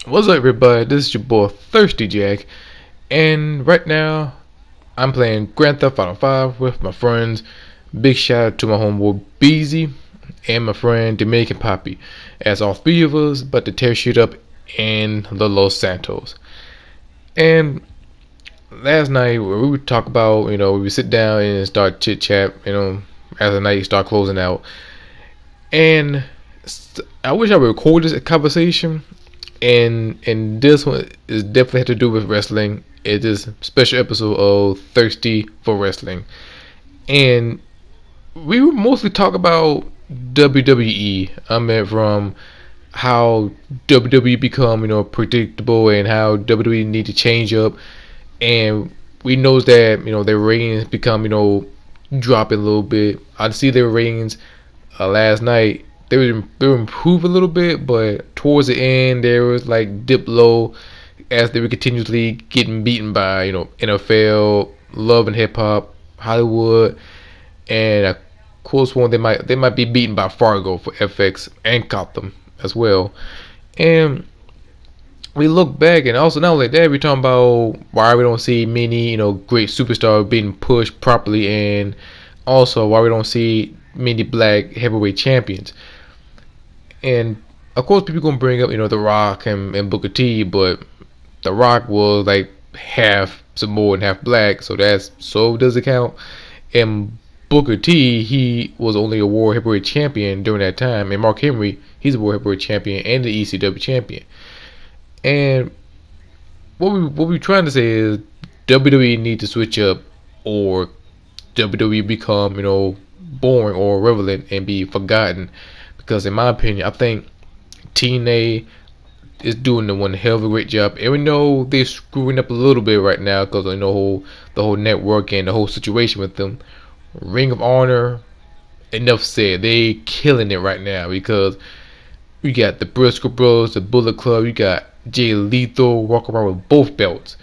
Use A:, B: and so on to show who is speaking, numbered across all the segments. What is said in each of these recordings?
A: What's up, everybody? This is your boy Thirsty Jack, and right now I'm playing Grand Theft Auto 5 with my friends. Big shout out to my homeboy Beezy and my friend Dominican Poppy, as all three of us about to tear shit up in the Los Santos. And last night we would talk about, we would sit down and start chit chat, as the night start closing out. And I wish I would record this conversation. And this one is definitely have to do with wrestling. It is a special episode of Thirsty for Wrestling, and we would mostly talk about WWE. I mean, from how WWE become predictable, and how WWE need to change up, and we knows that their ratings become dropping a little bit. I see their ratings last night. They were improved a little bit, but towards the end there was like dip low as they were continuously getting beaten by NFL, Love and Hip Hop, Hollywood, and of course one they might be beaten by Fargo for FX and Gotham as well. And we look back, and also not only that, we talking about why we don't see many great superstars being pushed properly, and also why we don't see many black heavyweight champions. And of course, people gonna bring up, The Rock and Booker T, but The Rock was like half Samoan and half black, so does it count? And Booker T, he was only a World Heavyweight Champion during that time, and Mark Henry, he's a World Heavyweight Champion and the ECW Champion. And what we trying to say is WWE need to switch up, or WWE become boring or irrelevant and be forgotten. Because in my opinion, I think TNA is doing one hell of a great job. Even though they're screwing up a little bit right now because of the whole network and the whole situation with them. Ring of Honor, enough said. They killing it right now because you got the Briscoe Bros, the Bullet Club. You got Jay Lethal walking around with both belts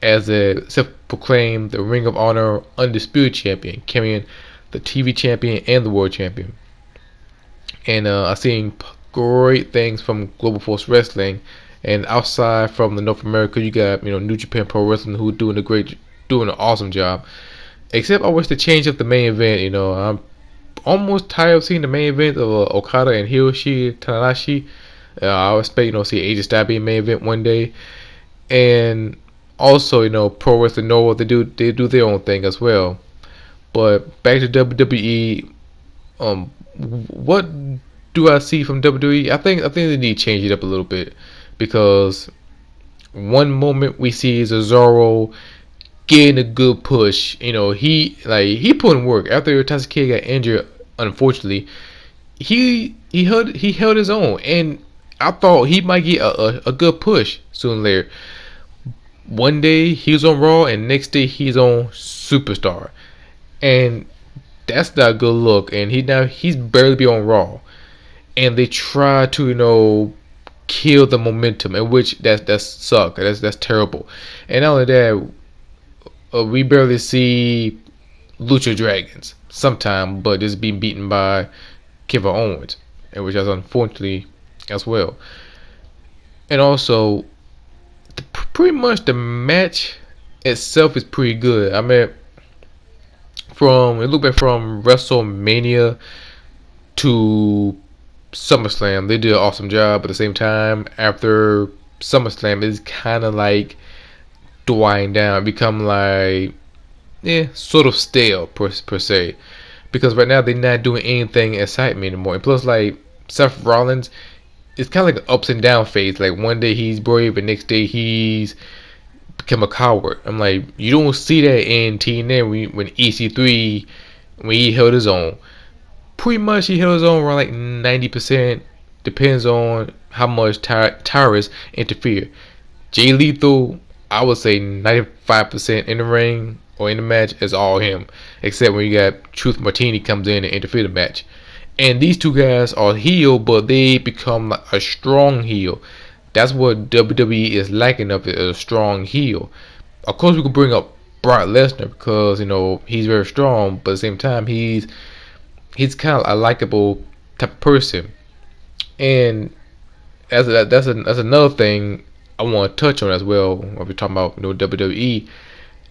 A: as a self-proclaimed the Ring of Honor Undisputed Champion, carrying the TV Champion and the World Champion. And I've seen great things from Global Force Wrestling, and outside from the North America, you got New Japan Pro Wrestling, who doing an awesome job. Except I wish to change up the main event. I'm almost tired of seeing the main event of Okada and Hiroshi Tanahashi. I expect see AJ Styles being main event one day, and also Pro Wrestling Noah, they do their own thing as well. But back to WWE. What do I see from WWE? I think they need to change it up a little bit, because one moment we see is Cesaro getting a good push. He put in work after Tasuke got injured. Unfortunately, he held his own, and I thought he might get a good push soon or later. One day he's on Raw, and next day he's on Superstar, and that's not a good look. And he's barely be on Raw, and they try to kill the momentum, in which that's suck. That's terrible. And not only that, we barely see Lucha Dragons sometime, but it's being beaten by Kevin Owens, and which is unfortunately as well. And also, pretty much the match itself is pretty good. I mean, look back from WrestleMania to SummerSlam, they did an awesome job. At the same time, after SummerSlam, it's kind of like dwindling down, become like sort of stale per se, because right now they're not doing anything exciting me anymore. And plus, like Seth Rollins, it's kind of like an ups and down phase. Like one day he's brave, and next day he's become a coward. I'm like, you don't see that in TNA when EC3, when he held his own. Pretty much he held his own around like 90%. Depends on how much Tyrus interfere. Jay Lethal, I would say 95% in the ring or in the match is all him, except when you got Truth Martini comes in and interfere the match. And these two guys are heel, but they become like a strong heel. That's what WWE is lacking of, it, a strong heel. Of course, we could bring up Brock Lesnar because he's very strong, but at the same time he's kind of a likable type of person. And That's another thing I want to touch on as well when we're talking about WWE.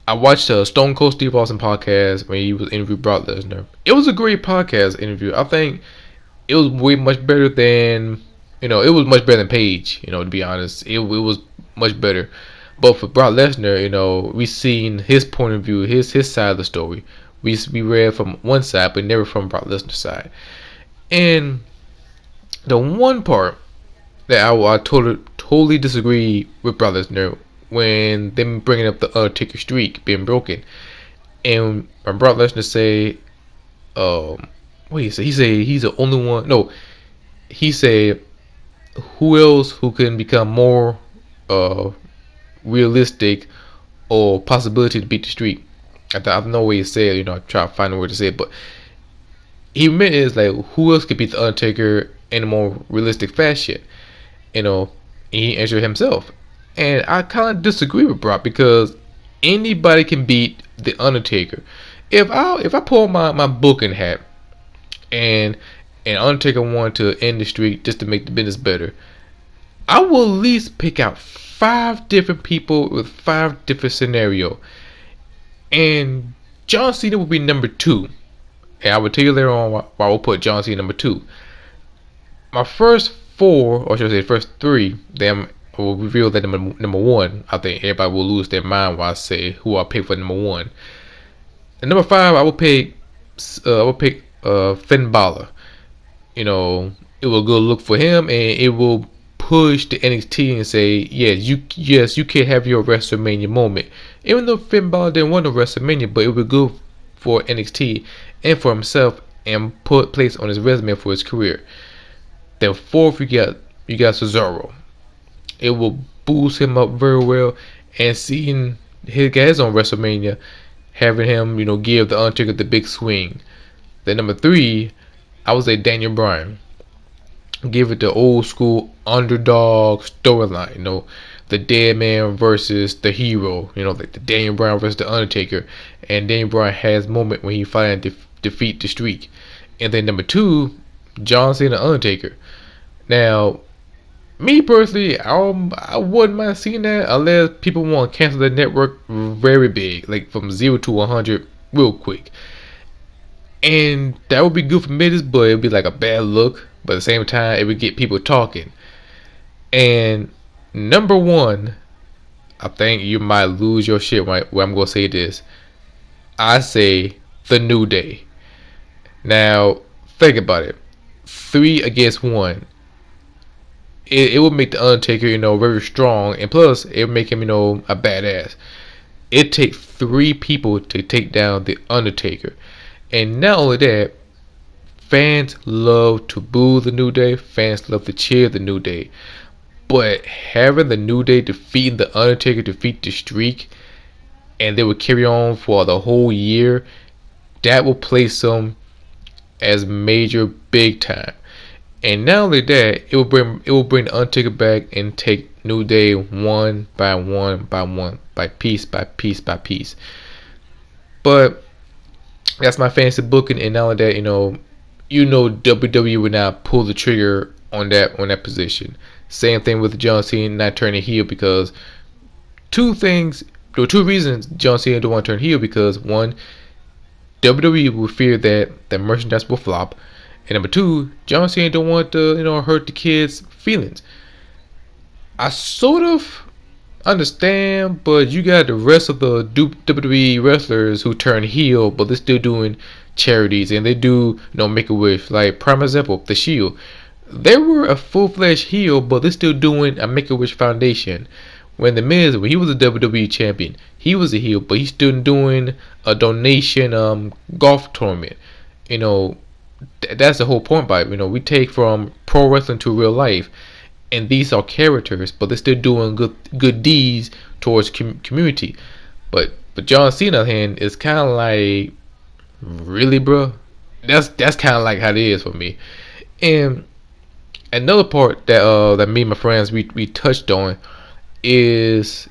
A: I watched Stone Cold Steve Austin podcast when he was interviewed Brock Lesnar. It was a great podcast interview. I think it was way much better than it was much better than Paige. To be honest, it was much better. But for Brock Lesnar, we seen his point of view, his side of the story. We read from one side, but never from Brock Lesnar's side. And the one part that I totally disagree with Brock Lesnar when them bringing up the Undertaker streak being broken, and when Brock Lesnar say, what he say? He say he's the only one. No, he said who else who can become more realistic or possibility to beat the streak. I don't know what he said. I try to find a word to say it, but he meant is like who else could beat the Undertaker in a more realistic fashion. He answered himself. And I kind of disagree with Brock because anybody can beat the Undertaker. If I pull my booking hat and Undertaker wanted to end the streak just to make the business better, I will at least pick out 5 different people with 5 different scenarios. And John Cena will be number 2. And I will tell you later on why I will put John Cena number 2. My first 4, or should I say first 3, them I will reveal that number 1. I think everybody will lose their mind while I say who I pick for number 1. And number 5, I will pick Finn Balor. It will go look for him, and it will push the NXT and say, yes, you can have your WrestleMania moment. Even though Finn Balor didn't want a WrestleMania, but it would go for NXT and for himself and put place on his resume for his career. Then 4th, you got Cesaro. It will boost him up very well, and seeing his guys on WrestleMania, having him, give the Undertaker the big swing. Then number 3, I would say Daniel Bryan. Give it the old school underdog storyline. The dead man versus the hero. Like the Daniel Bryan versus the Undertaker, and Daniel Bryan has moment when he finally defeat the streak. And then number 2, John Cena Undertaker. Now, me personally, I wouldn't mind seeing that unless people want to cancel the network very big, like from 0 to 100 real quick. And that would be good for business, but it would be like a bad look. But at the same time, it would get people talking. And number 1, I think you might lose your shit when I'm going to say this. I say The New Day. Now, think about it. 3 against 1. It would make the Undertaker, very strong, and plus it would make him, a badass. It takes 3 people to take down the Undertaker, and not only that, fans love to boo the New Day, fans love to cheer the New Day, but having the New Day defeating the Undertaker, defeat the streak, and they would carry on for the whole year, that will place them as major big time. And not only that, it will bring the Undertaker back and take New Day one by one by one, by piece by piece by piece. But that's my fantasy booking, and not only that, WWE would not pull the trigger on that position. Same thing with John Cena not turning heel, because 2 reasons John Cena don't want to turn heel, because 1, WWE will fear that the merchandise will flop. And number 2, John Cena don't want to, hurt the kids' feelings. I sort of understand, but you got the rest of the WWE wrestlers who turn heel, but they're still doing charities, and they do, Make-A-Wish. Like, prime example, The Shield. They were a full-fledged heel, but they're still doing a Make-A-Wish Foundation. When The Miz, when he was a WWE champion, he was a heel, but he's still doing a donation golf tournament. That's the whole point by it. We take from pro wrestling to real life, and these are characters, but they're still doing good deeds towards community. But John Cena, on the other hand, is kind of like, really, bro? That's kind of like how it is for me. And another part that me and my friends we touched on is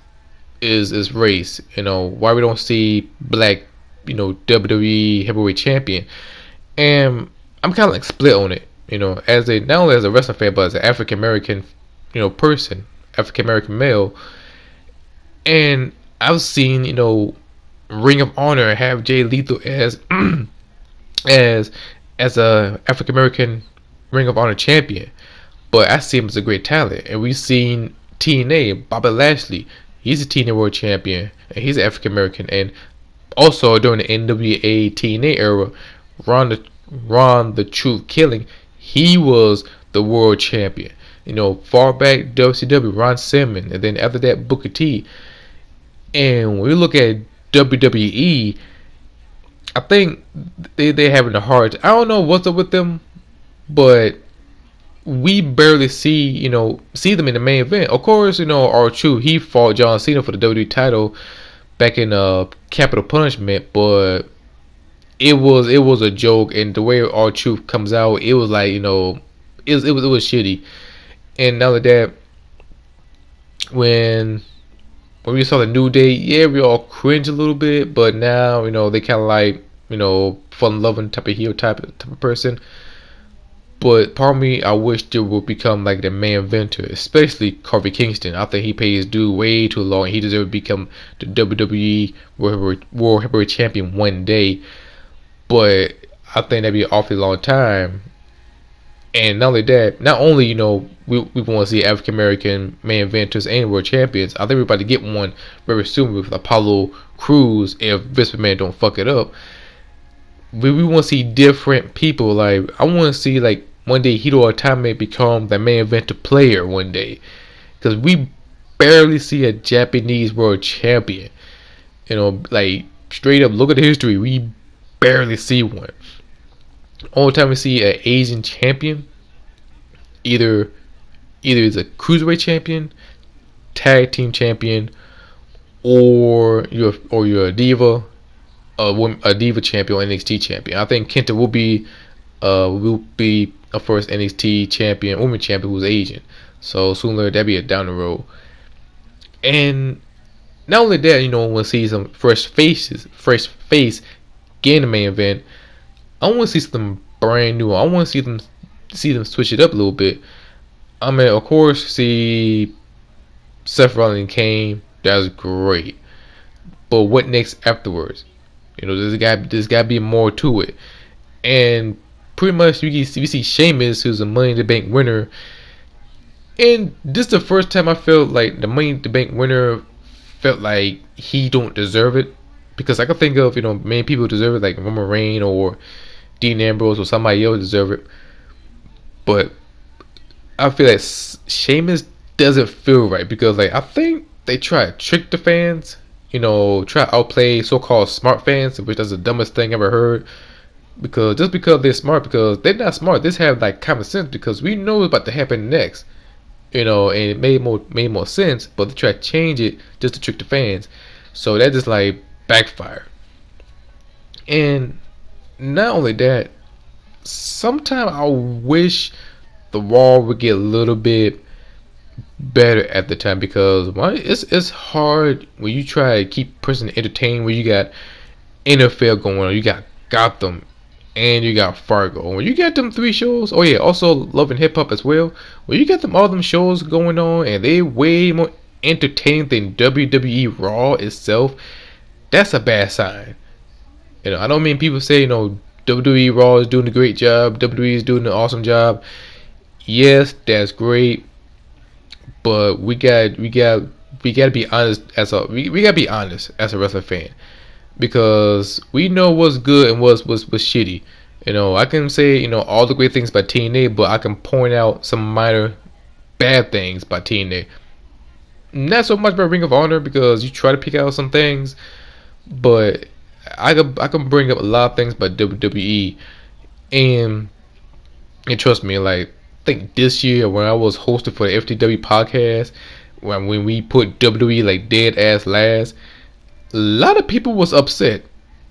A: race. Why we don't see black, WWE heavyweight champion. And I'm kind of like split on it, as not only as a wrestling fan, but as an African American person, African American male. And I've seen, Ring of Honor have Jay Lethal as as as a African American Ring of Honor champion, but I see him as a great talent. And we've seen TNA, Bobby Lashley, he's a TNA World Champion, and he's African American. And also during the NWA TNA era, Ron the Truth Killing, he was the World Champion. Far back WCW, Ron Simmons, and then after that Booker T. And when we look at WWE, I think they're having a hard. I don't know what's up with them, but we barely see them in the main event. Of course, R-Truth, he fought John Cena for the WWE title back in Capital Punishment, but it was a joke. And the way R-Truth comes out, it was like it was shitty. And now that when we saw the New Day, yeah, we all cringe a little bit, but now, they kind of like, fun-loving type of heel type of person. But part of me, I wish they would become like the main eventer, especially Kofi Kingston. I think he paid his due way too long. He deserves to become the WWE World Heavyweight Champion one day. But I think that'd be an awfully long time. And not only that, we want to see African American main eventers and world champions. I think we're about to get one very soon with Apollo Crews if Vince McMahon don't fuck it up. We want to see different people. Like, I want to see like one day Hito Itami become the main eventer player one day, because we barely see a Japanese world champion. Like straight up, look at the history. We barely see one. Only time we see an Asian champion, either is a cruiserweight champion, tag team champion, or you're a diva, a diva champion, or NXT champion. I think Kenta will be a first NXT champion, woman champion who's Asian. So sooner that'd be a down the road. And not only that, we'll see some fresh face get in the main event. I want to see something brand new. I want to see them switch it up a little bit. I mean, of course, see Seth Rollins and Kane. That's great. But what next afterwards? There's got to be more to it. And pretty much we see Sheamus, who's a Money in the Bank winner. And this is the first time I felt like the Money in the Bank winner felt like he don't deserve it. Because I can think of, many people deserve it, like Roman Reigns or Dean Ambrose or somebody else deserve it. But I feel like Sheamus doesn't feel right, because like I think they try to trick the fans, try to outplay so-called smart fans, which is the dumbest thing I ever heard. Because just because they're smart, because they're not smart, they just have like common sense, because we know what's about to happen next. And it made more sense, but they try to change it just to trick the fans. So that just like backfire. And not only that, sometimes I wish the Raw would get a little bit better at the time, because it's hard when you try to keep person entertained, when you got NFL going on, you got Gotham, and you got Fargo. When you got them 3 shows, oh yeah, also Love and Hip Hop as well. When you got all them shows going on, and they way more entertaining than WWE Raw itself, that's a bad sign. I don't mean people say, WWE Raw is doing a great job, WWE is doing an awesome job. Yes, that's great, but we gotta be honest we gotta be honest as a wrestling fan, because we know what's good and what's shitty. I can say all the great things about TNA, but I can point out some minor bad things by TNA. Not so much about Ring of Honor, because you try to pick out some things, but I can bring up a lot of things by WWE. And trust me, like, I think this year when I was hosting for the FTW podcast, when we put WWE like dead ass last, a lot of people was upset.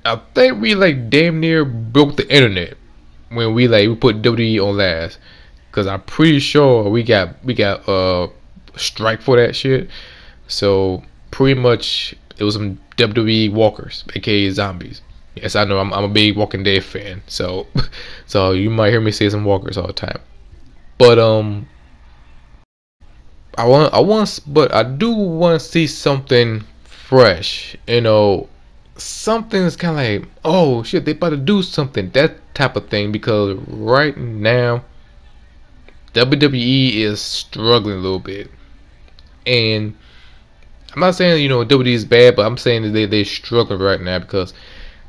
A: I think we like damn near broke the internet when we put WWE on last, because I'm pretty sure we got strike for that shit. So pretty much it was some WWE walkers, aka zombies. Yes, I know I'm a big Walking Dead fan, so you might hear me say some walkers all the time. But but I do want to see something fresh. Something's kind of like, oh shit, they about to do something, that type of thing. Because right now, WWE is struggling a little bit, and I'm not saying WWE is bad, but I'm saying that they're struggling right now because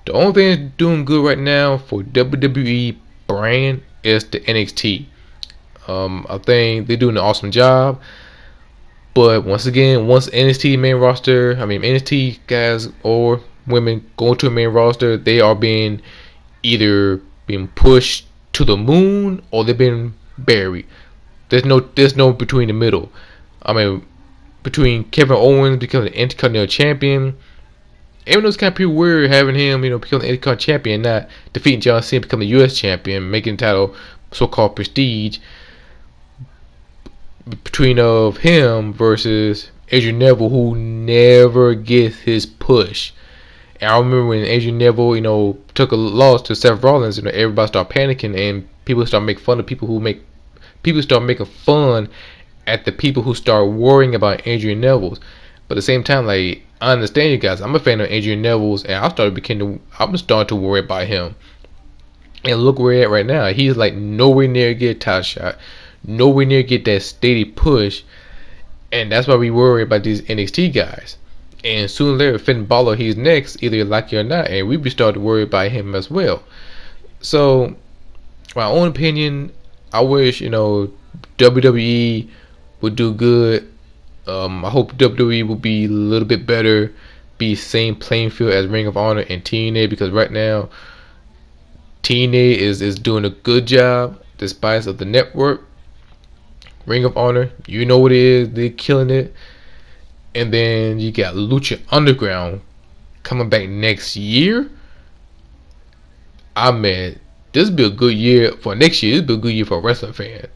A: the only thing that's doing good right now for WWE brand is the NXT. I think they're doing an awesome job. But once again, once NXT main roster, I mean NXT guys or women going to a main roster, they are either being pushed to the moon or they've been buried. There's no between the middle. I mean, between Kevin Owens becoming the Intercontinental Champion, even though it's kind of pretty weird having him, become the Intercontinental Champion, not defeating John Cena, become the U.S. Champion, making the title so-called prestige. Between of him versus Adrian Neville, who never gets his push. And I remember when Adrian Neville, took a loss to Seth Rollins, everybody started panicking and people start making fun of people start making fun at the people who start worrying about Adrian Neville's. But at the same time, like, I understand you guys. I'm a fan of Adrian Neville's, and I'm starting to worry about him. And look where he's at right now. He's like nowhere near get a title shot, nowhere near get that steady push, and that's why we worry about these NXT guys. And sooner or later, Finn Balor, he's next, either you like it or not, and we be starting to worry about him as well. So, my own opinion, I wish WWE would do good. I hope WWE will be a little bit better, be same playing field as Ring of Honor and TNA, because right now TNA is doing a good job despite of the network. Ring of Honor, you know what it is, they're killing it. And then you got Lucha Underground coming back next year. I mean, this will be a good year for next year. This will be a good year for a wrestling fan.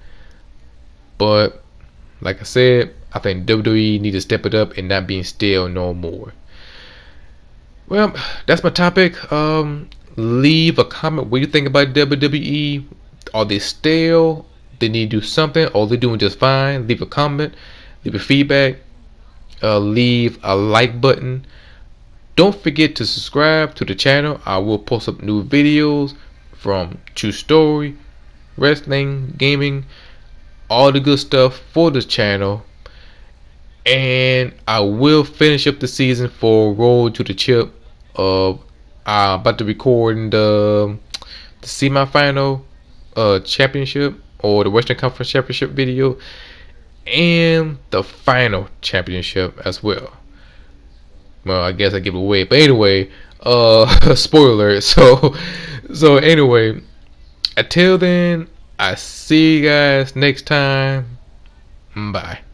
A: But like I said, I think WWE need to step it up and not being stale no more. Well, that's my topic. Leave a comment what you think about WWE. Are they stale? They need to do something, or they're doing just fine. Leave a comment, leave a feedback, leave a like button. Don't forget to subscribe to the channel. I will post up new videos from true story, wrestling, gaming, all the good stuff for this channel. And I will finish up the season for Road to the Chip. I'm about to record the semi-final championship, or the Western Conference Championship video, and the final championship as well. Well, I guess I give it away, but anyway, spoiler alert. So anyway, until then, I see you guys next time. Bye.